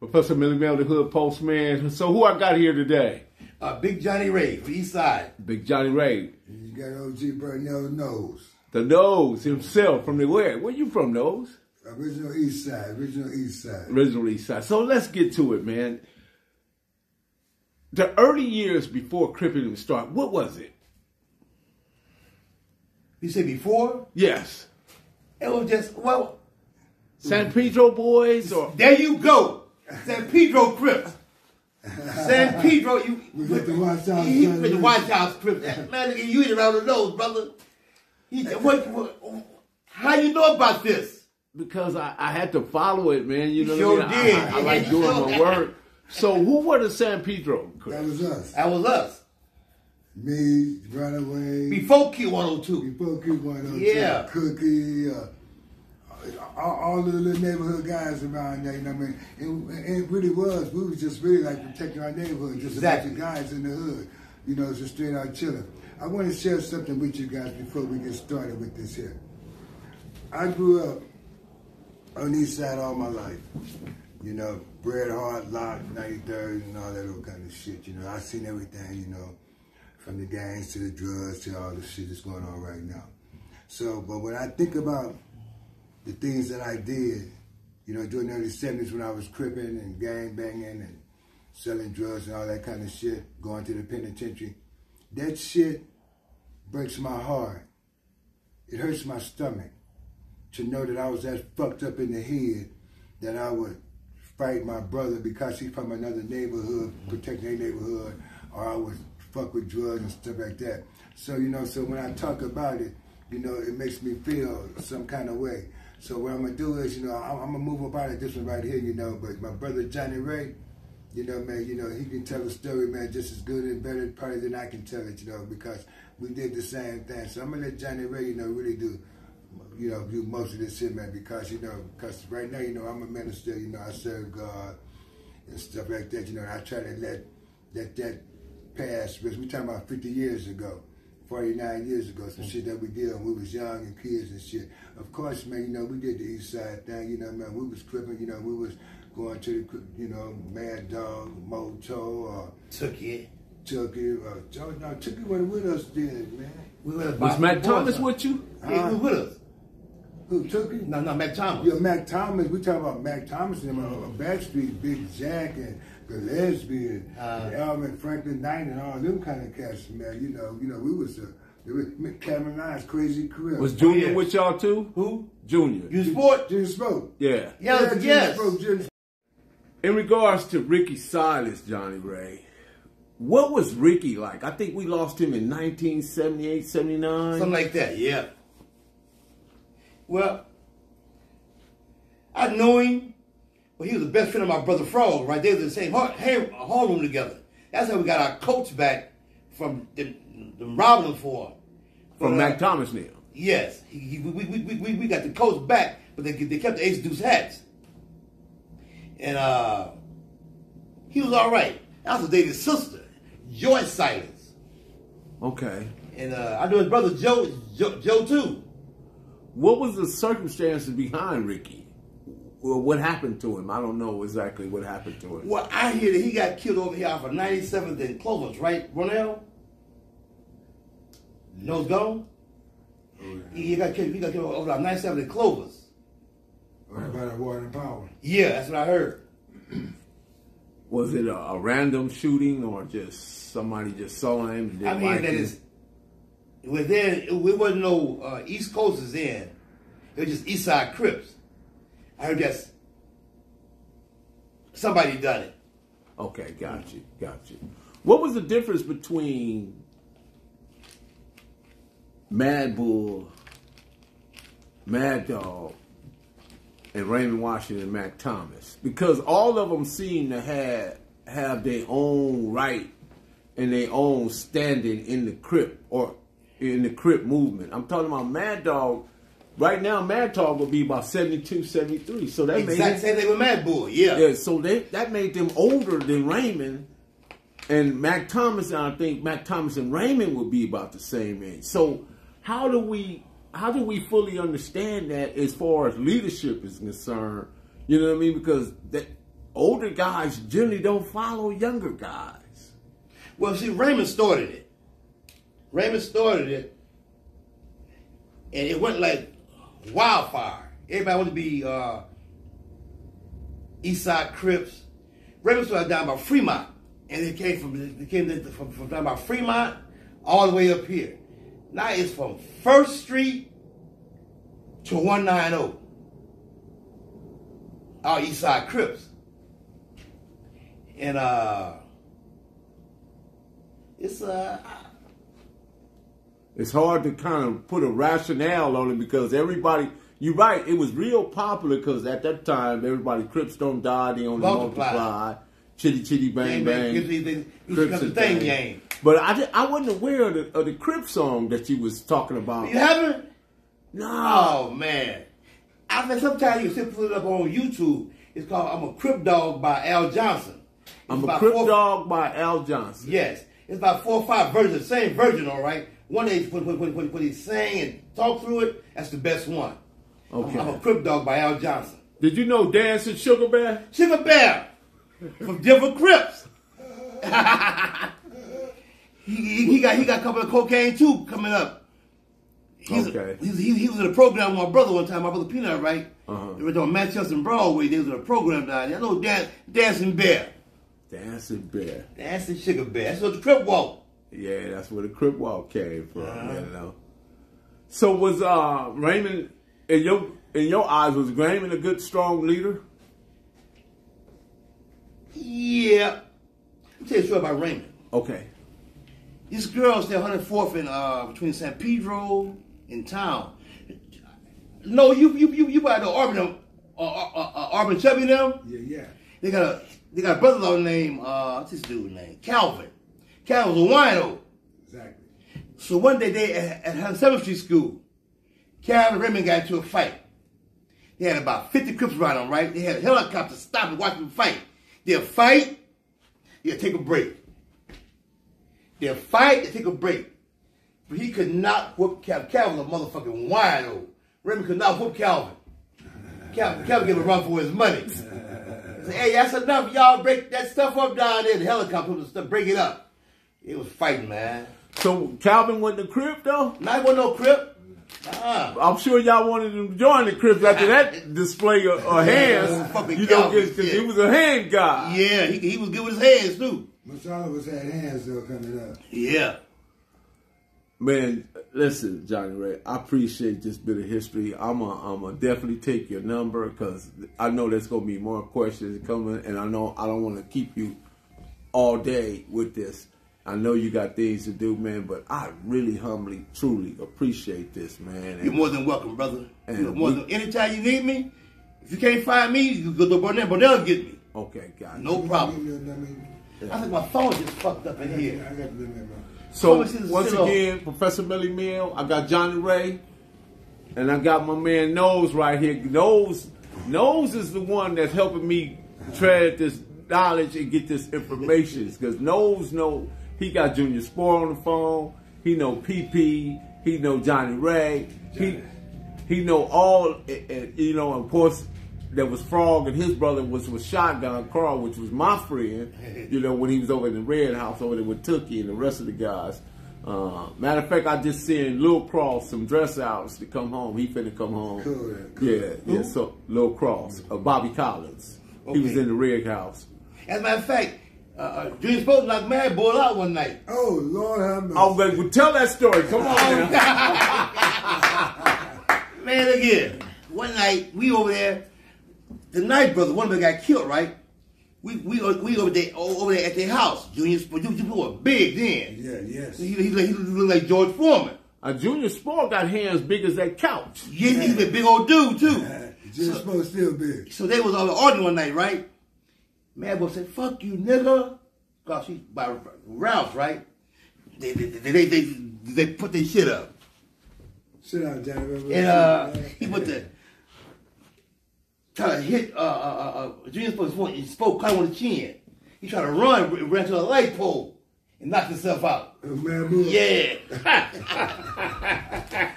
Professor Millie Mel, the Hood Postman. So who I got here today? Big Johnny Ray from East Side. Big Johnny Ray. And you got OG Burnell Nose. The Nose himself from the where? Where you from, Nose? Original East Side. Original East Side. Original East Side. So let's get to it, man. The early years before Crippin' started, what was it? You say before? Yes. It was just, well... San Pedro boys or... There you go. San Pedro Crips. San Pedro, you... We got the White House. He with the White House Crips. Man, you ain't around the nose, brother. How you know about this? Because I had to follow it, man. You know sure what I mean? did. I like doing my work. So who were the San Pedro Crips? That was us. That was us. Me, Runaway. Before Q102. Before Q102. Yeah. Cookie. All the little neighborhood guys around there, you know what I mean? And it really was. We was just really like protecting our neighborhood. Just exactly. a bunch of guys in the hood. You know, just straight out chilling. I want to share something with you guys before we get started with this here. I grew up on the East Side all my life. You know, Bred Hart, Lock, 93rd, and all that old kind of shit. You know, I seen everything, you know, from the gangs to the drugs to all the shit that's going on right now. So, but when I think about the things that I did, you know, during the early 70s when I was cripping and gang banging and selling drugs and all that kind of shit, going to the penitentiary, that shit breaks my heart. It hurts my stomach to know that I was that fucked up in the head that I would fight my brother because he's from another neighborhood, protect their neighborhood, or I would fuck with drugs and stuff like that. So, you know, so when I talk about it, you know, it makes me feel some kind of way. So what I'm going to do is, you know, I'm going to move up out of this one right here, you know, but my brother Johnny Ray, you know, man, you know, he can tell a story, man, just as good and better probably than I can tell it, you know, because we did the same thing. So I'm going to let Johnny Ray, you know, really do most of this shit, man, because, you know, because right now, you know, I'm a minister, you know, I serve God and stuff like that, you know, and I try to let that pass, because we're talking about 50 years ago. 49 years ago, some shit that we did when we was young and kids and shit. Of course, man, you know, we did the East Side thing, you know, man, we was cripping, you know, we was going to the, you know, Mad Dog, Moto, Tookie, Tookie wasn't with us then, man. Was Mac Thomas with you? Yeah, he was with us. Who, Tookie? No, Mac Thomas. Yeah, Mac Thomas, we talking about Mac Thomas and Backstreet, Big Jack and Gillespie and Alvin Franklin Knight and all them kind of cats, man. You know, we was Cameron Lyons, Crazy Career. Was Junior with y'all too? Who? Junior. Junior Spoke. Yeah. Yes. In regards to Ricky Silas, Johnny Ray, what was Ricky like? I think we lost him in 1978, 79. Something like that, yeah. Well, I knew him. Well, he was the best friend of my brother Frog, right? They was in the same hall room together. That's how we got our coats back from the robbing them for. From Mac Thomas now. Yes. We got the coats back, but they kept the Ace Deuce hats. And he was all right. I also dated his sister, Joyce Silence. Okay. And I knew his brother Joe too. What was the circumstances behind Ricky? Well, what happened to him? I don't know exactly what happened to him. Well, I hear that he got killed over here off of 97th and Clovers, right, Ronell? Nose gone? Oh, yeah. He got killed over on 97th and Clovers. Right by the Water and Power. Yeah, that's what I heard. Was it a random shooting or just somebody just saw him and didn't like him? It wasn't no East Coasters then. It was just East Side Crips. I heard that somebody done it. Okay, got you. What was the difference between Mad Bull, Mad Dog, and Raymond Washington and Mac Thomas? Because all of them seem to have their own right and their own standing in the Crip or in the Crip movement. I'm talking about Mad Dog. Right now, Mad Dog would be about 72, 73. So that made same thing with Mad Bull, yeah. Yeah, so that made them older than Raymond and Mac Thomas. And I think Mac Thomas and Raymond would be about the same age. So how do we fully understand that as far as leadership is concerned? You know what I mean? Because older guys generally don't follow younger guys. Well, see, Raymond started it. Raymond started it, and it went like wildfire. Everybody wanted to be East Side Crips. Raymond started down by Fremont, and it came from down by Fremont all the way up here. Now it's from 1st Street to 190. Our East Side Crips. And it's hard to kind of put a rationale on it because everybody, you're right, it was real popular because at that time, everybody, Crips don't die, they only multiply. Chitty chitty bang bang. Crips and thing game. But I wasn't aware of the Crip song that you was talking about. You haven't? No. Oh, man. I think sometimes you can simply put it up on YouTube. It's called I'm a Crip Dog by Al Johnson. I'm a Crip Dog by Al Johnson. Yes. It's about 4 or 5 versions, the same version, all right? One day when he sang and talked through it, that's the best one. Okay. I'm a Crip Dog by Al Johnson. Did you know Dancing Sugar Bear? Sugar Bear from different Crips. he got a couple of cocaine too coming up. He was in a program with my brother one time, my brother Peanut, right? They were on Manchester and Broadway. They was in a program down there. I know Dancing Bear. Dancing Bear. Dancing Sugar Bear. That's what the Crip walk. Yeah, that's where the Crip walk came from. You know. So was Raymond in your eyes, was Raymond a good, strong leader? Yeah. Let me tell you a story about Raymond. Okay. This girl stayed 104th in between San Pedro and town. No, you by the Auburn Chubby now? Yeah. They got a brother-in-law named what's this dude's name? Calvin. Calvin was a wino. Exactly. So one day they at 107th Street School, Calvin and Raymond got into a fight. They had about 50 Crips around them, right? They had a helicopter stop and watch them fight. They'll fight, they'll take a break. They'll fight, they'll take a break. But he could not whoop Calvin. Calvin was a motherfucking wino. Raymond could not whoop Calvin. Calvin gave a run for his money. Said, hey, that's enough. Y'all break that stuff up down there. The helicopter was to break it up. It was fighting, man. So Calvin wasn't a Crip though? Not wasn't no Crip. I'm sure y'all wanted him to join the Crips after that display of hands. You know, because he was a hand guy. Yeah, he was good with his hands too. Most all of us had hands though coming up. Yeah. Man, listen, Johnny Ray, I appreciate this bit of history. I'm gonna definitely take your number because I know there's gonna be more questions coming, and I know I don't want to keep you all day with this. I know you got things to do, man, but I really humbly, truly appreciate this, man. You're more than welcome, brother. Anytime you need me, if you can't find me, you can go to Burnell and get me. Okay, got it. No problem. I think my phone just fucked up in here. I got to remember. So, once again, Professor Millie Mill, I got Johnny Ray, and I got my man Nose right here. Nose is the one that's helping me tread this knowledge and get this information. Because Nose he got Junior Spore on the phone. He know PP. He know Johnny Ray. He know all, and of course, there was Frog and his brother was Shotgun Carl, which was my friend, when he was over in the Red House over there with Tookie and the rest of the guys. Matter of fact, I just sent Lil Cross some dress outs to come home. He finna come home. Cool. Yeah, so Lil Cross, Bobby Collins. Okay. He was in the Red House. As a matter of fact, Junior supposed to knock Mad Bull out one night. Oh, Lord have mercy. Oh, well, tell that story. Come on now. Man, again, one night, we over there, the Knight brother, one of them got killed, right? We over there at their house. Junior was big then. Yeah, yes. He looked like George Foreman. Junior Spore got hands big as that couch. Yeah, he's a big old dude too. Junior Spore still big. So they was all arguing one night, right? Mad Boy said, "Fuck you, nigga," cause she's by Ralph, right? They put their shit up. Sit down, Johnny. And he put the try to hit Junior Spoke kind of on the chin. He tried to ran to a light pole and knocked himself out. Oh, man, yeah.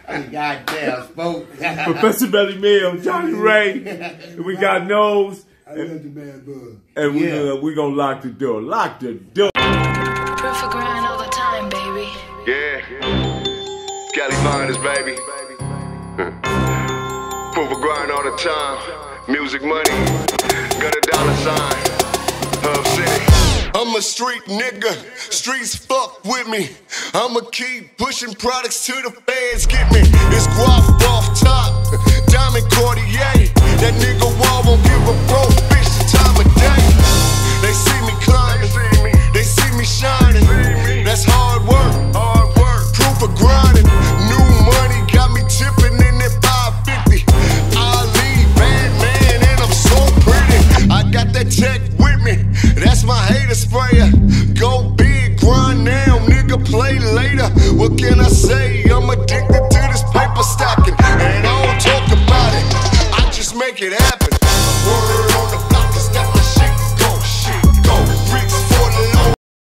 Goddamn, Spoke. Professor Belly Mill, Johnny Ray, and we got Nose. I love the man, bud. And we gonna lock the door. Lock the door. Proof for grind all the time, baby. Yeah. Cali Finest, baby. Proof of grind all the time. Music money. Got a dollar sign. Hub City. I'm a street nigga, streets fuck with me. I'ma keep pushing products till the feds get me. It's guap off top, diamond Cartier. That nigga wall won't give a broke bitch the time of day. They see me climbing, they see me shining. That's hard work, proof of grinding. New money got me tipping in that 550. Ali, bad man, and I'm so pretty. I got that tech with me, that's my hater sprayer. Go big, grind now, nigga, play later. What can I say?